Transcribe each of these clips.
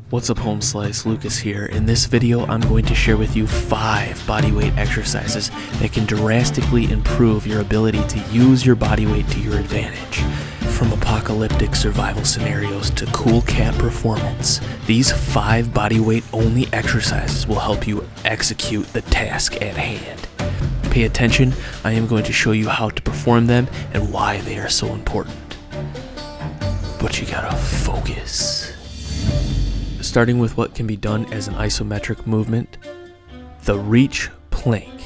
What's up, Home Slice? Lucas here. In this video, I'm going to share with you 5 body weight exercises that can drastically improve your ability to use your body weight to your advantage. From apocalyptic survival scenarios to cool cat performance, these 5 body weight only exercises will help you execute the task at hand. Pay attention, I am going to show you how to perform them and why they are so important. But you gotta focus. Starting with what can be done as an isometric movement, the reach plank.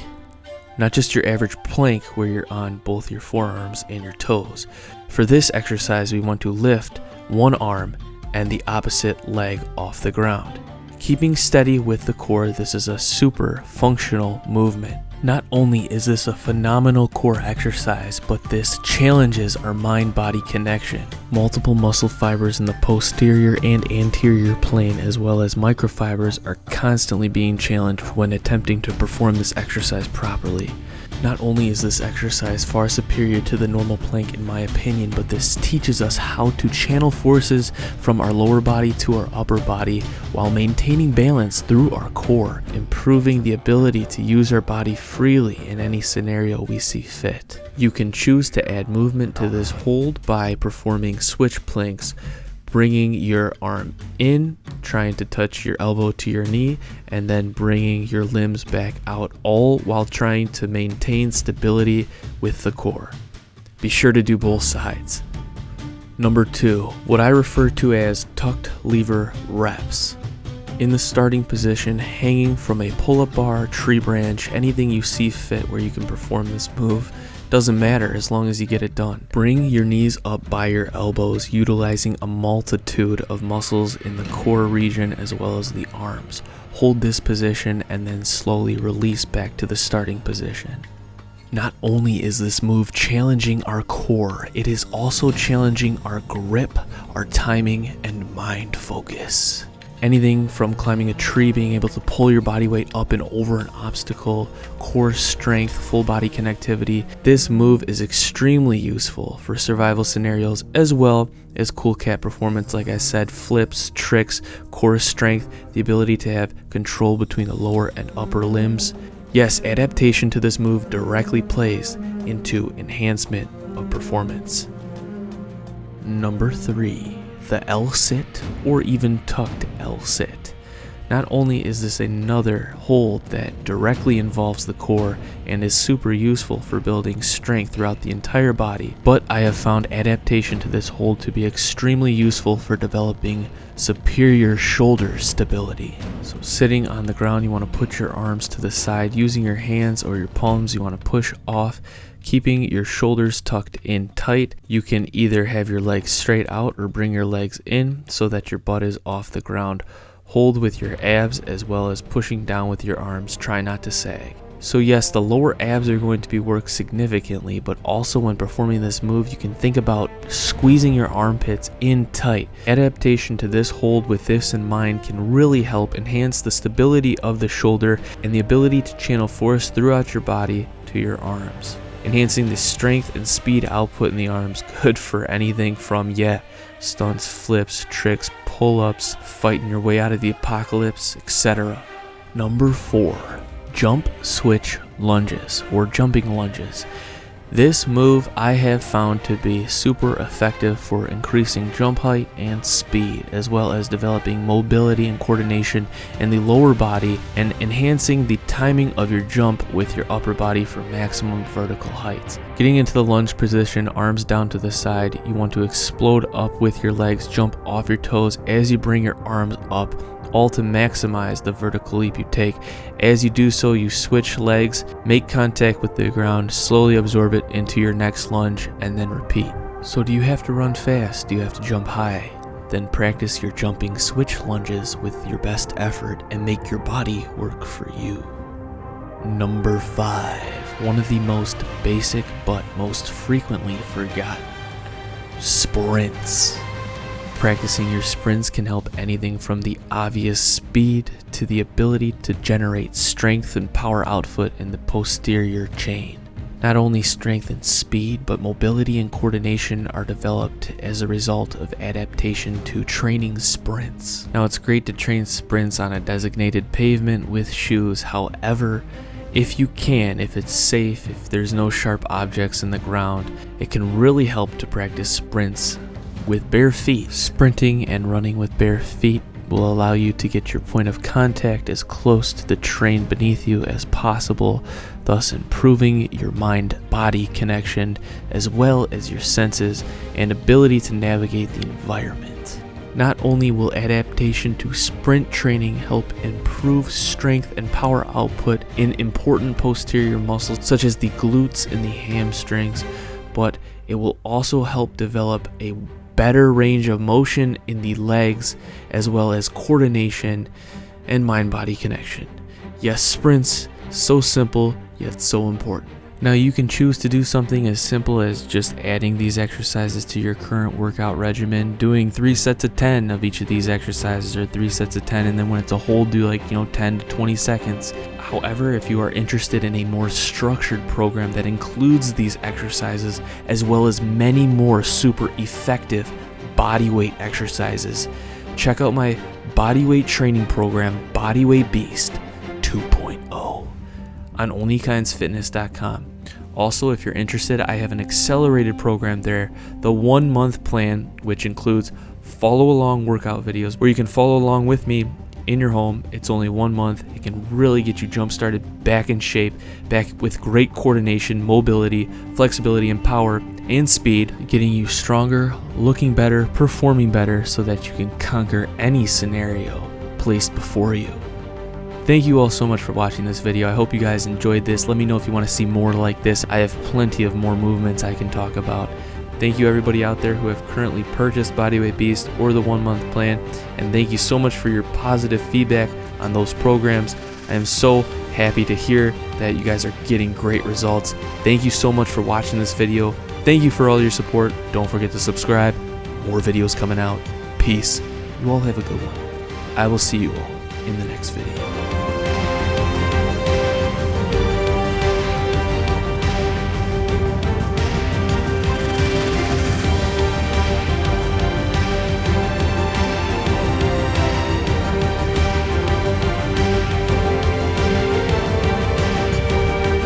Not just your average plank where you're on both your forearms and your toes. For this exercise, we want to lift one arm and the opposite leg off the ground. Keeping steady with the core, this is a super functional movement. Not only is this a phenomenal core exercise, but this challenges our mind-body connection. Multiple muscle fibers in the posterior and anterior plane, as well as microfibers, are constantly being challenged when attempting to perform this exercise properly. Not only is this exercise far superior to the normal plank in my opinion, but this teaches us how to channel forces from our lower body to our upper body while maintaining balance through our core, improving the ability to use our body freely in any scenario we see fit. You can choose to add movement to this hold by performing switch planks, bringing your arm in, trying to touch your elbow to your knee, and then bringing your limbs back out, all while trying to maintain stability with the core. Be sure to do both sides. Number 2, what I refer to as tucked lever reps. In the starting position, hanging from a pull-up bar, tree branch, anything you see fit where you can perform this move. Doesn't matter as long as you get it done. Bring your knees up by your elbows, utilizing a multitude of muscles in the core region as well as the arms. Hold this position and then slowly release back to the starting position. Not only is this move challenging our core, it is also challenging our grip, our timing, and mind focus. Anything from climbing a tree, being able to pull your body weight up and over an obstacle, core strength, full body connectivity. This move is extremely useful for survival scenarios as well as cool cat performance. Like I said, flips, tricks, core strength, the ability to have control between the lower and upper limbs. Yes, adaptation to this move directly plays into enhancement of performance. Number 3. The LSIT, or even tucked LSIT. Not only is this another hold that directly involves the core and is super useful for building strength throughout the entire body, but I have found adaptation to this hold to be extremely useful for developing superior shoulder stability. So sitting on the ground, you want to put your arms to the side, using your hands or your palms, you want to push off, keeping your shoulders tucked in tight. You can either have your legs straight out or bring your legs in so that your butt is off the ground. Hold with your abs as well as pushing down with your arms. Try not to sag. So yes, the lower abs are going to be worked significantly, but also when performing this move, you can think about squeezing your armpits in tight. Adaptation to this hold with this in mind can really help enhance the stability of the shoulder and the ability to channel force throughout your body to your arms. Enhancing the strength and speed output in the arms, good for anything from, stunts, flips, tricks, pull-ups, fighting your way out of the apocalypse, etc. Number 4, jump switch lunges, or jumping lunges. This move I have found to be super effective for increasing jump height and speed, as well as developing mobility and coordination in the lower body and enhancing the timing of your jump with your upper body for maximum vertical heights. Getting into the lunge position, arms down to the side, you want to explode up with your legs, jump off your toes as you bring your arms up, all to maximize the vertical leap you take. As you do so, you switch legs, make contact with the ground, slowly absorb it into your next lunge, and then repeat. So do you have to run fast? Do you have to jump high? Then practice your jumping switch lunges with your best effort and make your body work for you. Number 5, one of the most basic but most frequently forgotten, sprints. Practicing your sprints can help anything from the obvious speed to the ability to generate strength and power output in the posterior chain. Not only strength and speed, but mobility and coordination are developed as a result of adaptation to training sprints. Now, it's great to train sprints on a designated pavement with shoes. However, if you can, if it's safe, if there's no sharp objects in the ground, it can really help to practice sprints with bare feet. Sprinting and running with bare feet will allow you to get your point of contact as close to the terrain beneath you as possible, thus improving your mind-body connection as well as your senses and ability to navigate the environment. Not only will adaptation to sprint training help improve strength and power output in important posterior muscles such as the glutes and the hamstrings, but it will also help develop a better range of motion in the legs as well as coordination and mind-body connection. Yes, sprints, so simple yet so important. Now, you can choose to do something as simple as just adding these exercises to your current workout regimen, doing 3 sets of 10 of each of these exercises, or 3 sets of 10, and then when it's a whole, do 10 to 20 seconds. However, if you are interested in a more structured program that includes these exercises as well as many more super effective bodyweight exercises, check out my bodyweight training program, Bodyweight Beast 2.0, on onlykindsfitness.com. Also, if you're interested, I have an accelerated program there, the 1-month plan, which includes follow along workout videos where you can follow along with me in your home. It's only 1 month. It can really get you jump started, back in shape, back with great coordination, mobility, flexibility, and power and speed, getting you stronger, looking better, performing better so that you can conquer any scenario placed before you. Thank you all so much for watching this video. I hope you guys enjoyed this. Let me know if you want to see more like this. I have plenty of more movements I can talk about. Thank you everybody out there who have currently purchased Bodyweight Beast or the 1-month plan, and thank you so much for your positive feedback on those programs. I am so happy to hear that you guys are getting great results. Thank you so much for watching this video. Thank you for all your support. Don't forget to subscribe. More videos coming out. Peace. You all have a good one. I will see you all in the next video.